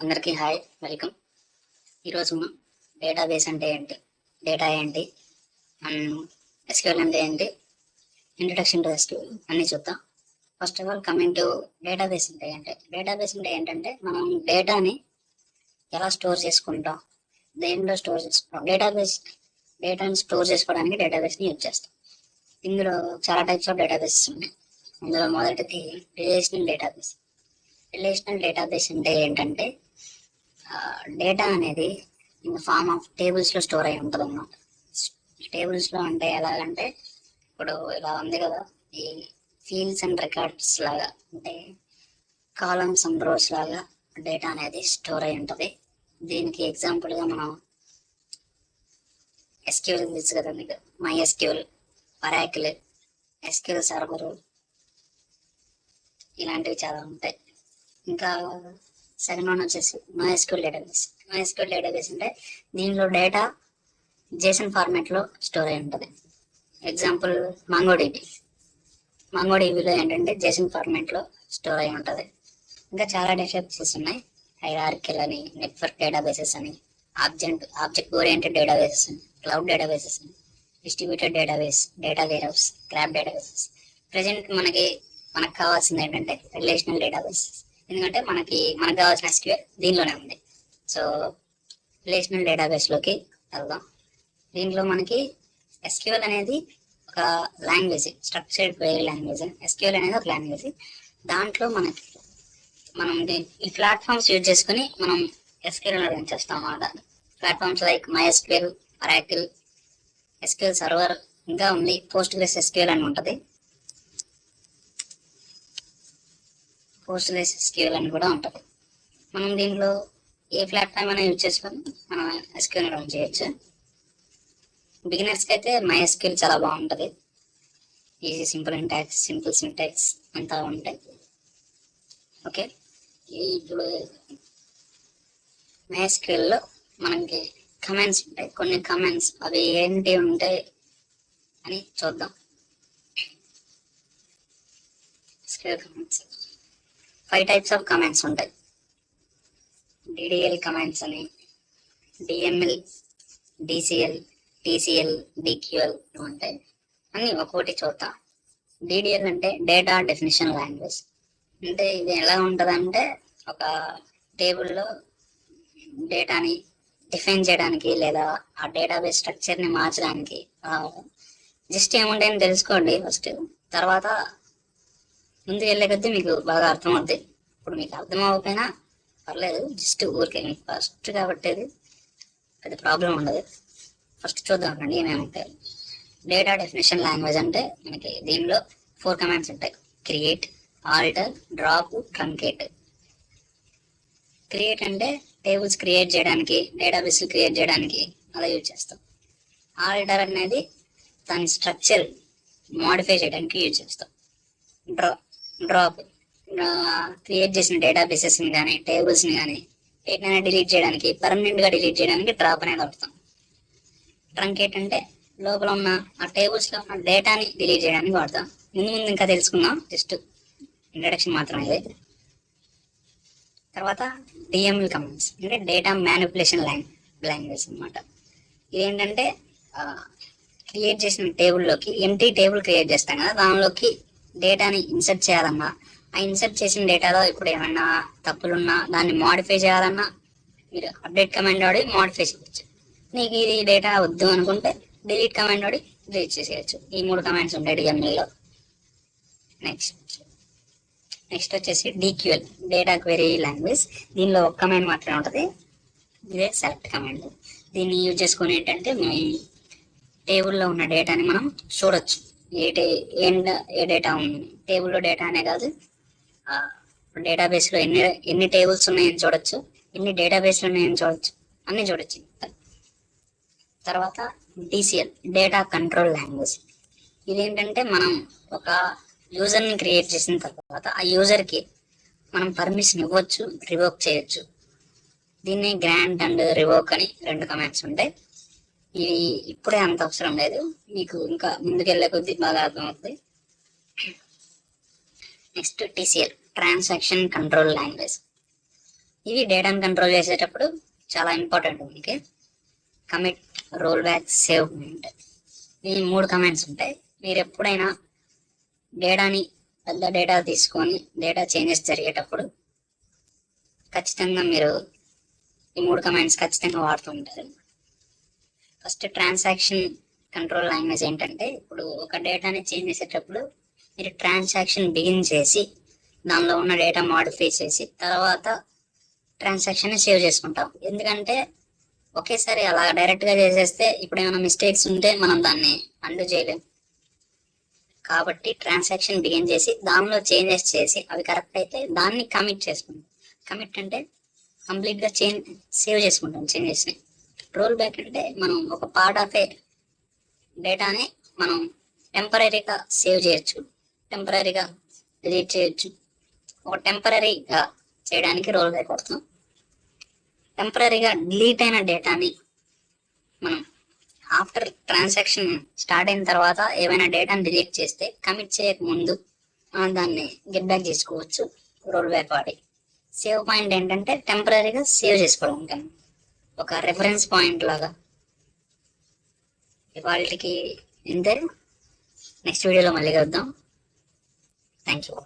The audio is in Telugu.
అందరికీ హాయ్, వెల్కమ్. ఈరోజు మనం డేటాబేస్ అంటే ఏంటి, డేటా ఏంటి, అండ్ ఎస్క్యూఎల్ అంటే ఏంటి, ఇంట్రడక్షన్ టు ఎస్క్యూఎల్ అన్నీ చూద్దాం. First of all coming to database అంటే ఏంటి. డేటాబేస్ అంటే ఏంటంటే మనం డేటాని ఎలా స్టోర్ చేసుకుంటాం, దేంట్లో స్టోర్ చేసుకుంటాం. డేటాని స్టోర్ చేసుకోవడానికి డేటాబేస్ని యూజ్ చేస్తాం. ఇందులో చాలా టైప్స్ ఆఫ్ డేటాబేసెస్ ఉన్నాయి. అందులో మొదటిది రిలేషనల్ డేటాబేస్. రిలేషనల్ డేటాబేస్ అంటే ఏంటంటే డేటా అనేది ఇన్ ద ఫార్మ్ ఆఫ్ టేబుల్స్లో స్టోర్ అయి ఉంటుంది అన్నమాట. టేబుల్స్లో అంటే ఎలాగంటే ఇప్పుడు ఇలా ఉంది కదా, ఈ ఫీల్డ్స్ అండ్ రికార్డ్స్ లాగా, అంటే కాలమ్స్ అండ్ రోస్ లాగా డేటా అనేది స్టోర్ అయి ఉంటుంది. దీనికి ఎగ్జాంపుల్గా మనం ఎస్క్యూఎల్ తెలుసు కదా మీకు, my SQL, Oracle, SQL server, ఇలాంటివి చాలా ఉంటాయి. ఇంకా సెకండ్ వన్ వచ్చేసి NoSQL డేటాబేస్. NoSQL డేటాబేస్ అంటే దీనిలో డేటా JSON ఫార్మాట్లో స్టోర్ అయి ఉంటుంది. ఎగ్జాంపుల్ MongoDBలో ఏంటంటే JSON ఫార్మాట్లో స్టోర్ అయి ఉంటుంది. ఇంకా చాలా డేటాబేసెస్ ఉన్నాయి. హైరార్కికల్ అని, నెట్వర్క్ డేటాబేసెస్ అని, ఆబ్జెక్ట్ ఓరియంటెడ్ డేటాబేసెస్ అని, క్లౌడ్ డేటాబేసెస్ అని, distributed database, data warehouse, graph databases. Present మనకు కావాల్సింది ఏంటంటే రిలేషనల్ డేటాబేసెస్. ఎందుకంటే మనకు కావాల్సిన SQL దీనిలోనే ఉంది. సో రిలేషనల్ డేటాబేస్లోకి వెళ్దాం. దీంట్లో మనకి SQL అనేది ఒక language, structured query language. SQL అనేది ఒక లాంగ్వేజ్. దాంట్లో మనం ఈ ప్లాట్ఫామ్స్ యూజ్ చేసుకుని మనం SQL రన్ చేస్తాం అన్నమాట. Platforms like MySQL, Oracle, SQL server, ఇంకా ఉంది PostgreSQL అని ఉంటుంది. PostgreSQL అని కూడా ఉంటుంది. మనం దీనిలో ఏ ప్లాట్ఫామ్ అయినా యూజ్ చేసుకొని మనం SQL రన్ చేయొచ్చు. బిగినర్స్కి అయితే MySQL చాలా బాగుంటుంది. ఈజీ, సింపుల్ సింటాక్స్ అంతా ఉంటాయి. ఓకే, ఇప్పుడు MySQLలో మనకి కమాండ్స్ ఉంటాయి. కొన్ని కమాండ్స్ అవి ఏంటి ఉంటాయి అని చూద్దాం. SQL commands 5 types of commands ఉంటాయి. DDL కమాండ్స్ అని, DML, DCL, TCL, DQL ఉంటాయి. అన్నీ ఒక్కొక్కటి చూద్దాం. DDL అంటే డేటా డెఫినిషన్ లాంగ్వేజ్. అంటే ఇది ఎలా ఉంటుంది అంటే ఒక టేబుల్లో డేటాని డిఫైన్ చేయడానికి లేదా ఆ డేటాబేస్ స్ట్రక్చర్ని మార్చడానికి జస్ట్ ఏముంటాయని తెలుసుకోండి ఫస్ట్. తర్వాత ముందు వెళ్ళే కొద్దీ మీకు బాగా అర్థమవుద్ది. ఇప్పుడు మీకు అర్థం అవ్వకపోయినా పర్లేదు, జస్ట్ ఊరికే మీకు ఫస్ట్ కాబట్టి పెద్ద ప్రాబ్లం ఉండదు. ఫస్ట్ చూద్దామండి ఏమేమి ఉంటాయి. డేటా డెఫినేషన్ లాంగ్వేజ్ అంటే మనకి దీనిలో 4 కమాండ్స్ ఉంటాయి. Create, alter, drop, truncate. Create అంటే టేబుల్స్ క్రియేట్ చేయడానికి, డేటాబేస్ క్రియేట్ చేయడానికి అలా యూజ్ చేస్తాం. ఆల్టర్ అనేది దాని స్ట్రక్చర్ మోడిఫై చేయడానికి యూజ్ చేస్తాం. డ్రాప్ క్రియేట్ చేసిన డేటాబేసెస్ని కానీ, టేబుల్స్ని కానీ ఏదైనా డిలీట్ చేయడానికి, పర్మనెంట్గా డిలీట్ చేయడానికి డ్రాప్ అనేది వాడతాం. ట్రంకేట్ అంటే లోపల ఉన్న ఆ టేబుల్స్లో ఉన్న డేటాని డిలీట్ చేయడానికి వాడతాం. ముందు ఇంకా తెలుసుకుందాం, జస్ట్ ఇంట్రడక్షన్ మాత్రం ఇది. తర్వాత DML కమాండ్స్ అంటే డేటా మ్యానిపులేషన్ లాంగ్వేజ్ అనమాట. ఇదేంటంటే క్రియేట్ చేసిన టేబుల్లోకి ఎంటీ టేబుల్ క్రియేట్ చేస్తాం కదా, దానిలోకి డేటాని ఇన్సర్ట్ చేయాలన్నా, ఆ ఇన్సర్ట్ చేసిన డేటాలో ఇప్పుడు ఏమైనా తప్పులున్నా దాన్ని మోడిఫై చేయాలన్నా మీరు అప్డేట్ కమాండ్ వాడి మోడిఫై చేయవచ్చు. నీకు ఇది డేటా వద్దు అనుకుంటే డిలీట్ కమాండ్ వాడి డిలీట్ చేసేయచ్చు. ఈ 3 కమాండ్స్ ఉంటాయి DMLలో. నెక్స్ట్ వచ్చేసి DQL, డేటా క్వెరీ లాంగ్వేజ్. దీనిలో ఒక కమాండ్ మాత్రమే ఉంటుంది, ఇదే సెలెక్ట్ కమాండ్. దీన్ని యూజ్ చేసుకుని ఏంటంటే టేబుల్లో ఉన్న డేటాని మనం చూడొచ్చు. ఏ డేటా ఉంది టేబుల్లో, డేటా అనే కాదు, డేటాబేస్లో ఎన్ని టేబుల్స్ ఉన్నాయని చూడొచ్చు, ఎన్ని డేటాబేస్లు ఉన్నాయని చూడొచ్చు, అన్నీ చూడొచ్చు. తర్వాత DCL, డేటా కంట్రోల్ లాంగ్వేజ్. ఇదేంటంటే మనం ఒక యూజర్ని క్రియేట్ చేసిన తర్వాత ఆ యూజర్కి మనం పర్మిషన్ ఇవ్వచ్చు, రివోక్ చేయొచ్చు. దీన్ని గ్రాంట్ అండ్ రివోక్ అని 2 కమాండ్స్ ఉంటాయి. ఇవి ఇప్పుడే అంత అవసరం లేదు, మీకు ఇంకా ముందుకెళ్ళే కొద్దీ బాగా అర్థమవుతుంది. Next TCL, transaction control language. ఇవి డేటాను కంట్రోల్ చేసేటప్పుడు చాలా ఇంపార్టెంట్ మనకి. Commit, roll back, save command, ఈ 3 కమాండ్స్ ఉంటాయి. మీరు ఎప్పుడైనా డేటాని పెద్ద డేటా తీసుకొని డేటా చేంజెస్ జరిగేటప్పుడు ఖచ్చితంగా మీరు ఈ 3 కమాండ్స్ ఖచ్చితంగా వాడుతూ ఉంటారు. ఫస్ట్ ట్రాన్సాక్షన్ కంట్రోల్ లాంగ్వేజ్ ఏంటంటే, ఇప్పుడు ఒక డేటాని చేంజ్ చేసేటప్పుడు మీరు ట్రాన్సాక్షన్ బిగిన్ చేసి దానిలో ఉన్న డేటా మాడిఫై చేసి తర్వాత ట్రాన్సాక్షన్ని సేవ్ చేసుకుంటాం. ఎందుకంటే ఒకేసారి అలా డైరెక్ట్గా చేసేస్తే ఇప్పుడు ఏమైనా మిస్టేక్స్ ఉంటే మనం దాన్ని అండు చేయలేం. కాబట్టి ట్రాన్సాక్షన్ బిగిన్ చేసి దానిలో చేంజెస్ చేసి అవి కరెక్ట్ అయితే దాన్ని కమిట్ చేసుకుంటాం. కమిట్ అంటే కంప్లీట్గా సేవ్ చేసుకుంటాం చేంజెస్ని. రోల్ బ్యాక్ అంటే మనం ఒక పార్ట్ ఆఫ్ ఏ డేటాని మనం టెంపరీగా సేవ్ చేయొచ్చు, టెంపరీగా డిలీట్ చేయొచ్చు. ఒక టెంపరీగా చేయడానికి రోల్ బ్యాక్ వస్తాం. టెంపరీగా డిలీట్ అయిన డేటాని మనం ఆఫ్టర్ ట్రాన్సాక్షన్ స్టార్ట్ అయిన తర్వాత ఏమైనా డేటాని డిలీట్ చేస్తే కమిట్ చేయక ముందు మనం దాన్ని గెట్ బ్యాక్ చేసుకోవచ్చు రోల్ బ్యాక్ వాడి. సేవ్ పాయింట్ ఏంటంటే టెంపరీగా సేవ్ చేసుకోవడం, ఒక రెఫరెన్స్ పాయింట్ లాగా. ఇవాళకి ఇంతే. నెక్స్ట్ వీడియోలో మళ్ళీ కలుద్దాం. Thank you.